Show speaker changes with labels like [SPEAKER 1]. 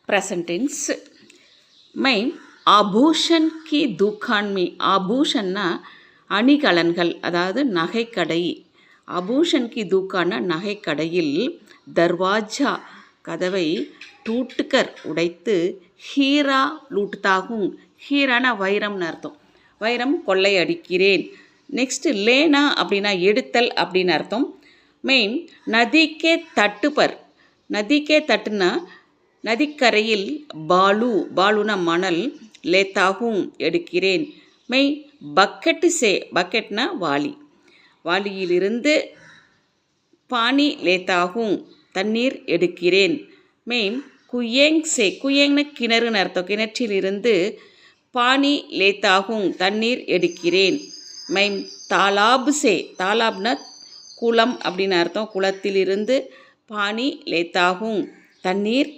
[SPEAKER 1] present tense. मैं ஆபூஷன் கி துக்கான் में ஆபூஷன்னா அணிகலன்கள், அதாவது நகைக்கடை. ஆபூஷன் கி துக்கான்னா நகைக்கடையில் தர்வாஜா கதவை டூட்டுக்கர் உடைத்து ஹீரா லூட்டுதாகும். ஹீரானா வைரம்னு அர்த்தம். வைரம் கொள்ளையடிக்கிறேன். நெக்ஸ்ட்டு லேனா அப்படின்னா எடுத்தல் அப்படின்னு அர்த்தம். மெயின் நதிக்கே தட்டுப்பர், நதிக்கே தட்டுனா நதிக்கரையில் பாலுனா மணல், லேத்தாகும் எடுக்கிறேன். மெய் பக்கெட்டு சே, பக்கெட்னா வாளி, வாளியிலிருந்து பானி லேத்தாகும் தண்ணீர் எடுக்கிறேன். மெயின் குயேங் சே, குயேங்னு கிணறுன்னு அர்த்தம். கிணற்றிலிருந்து பானி லேத்தாகும் தண்ணீர் எடுக்கிறேன். மெயின் தாலாபு சே, தாலாப்னா குளம் அப்படின்னு அர்த்தம். குளத்திலிருந்து பானி லேத்தாகும் தண்ணீர்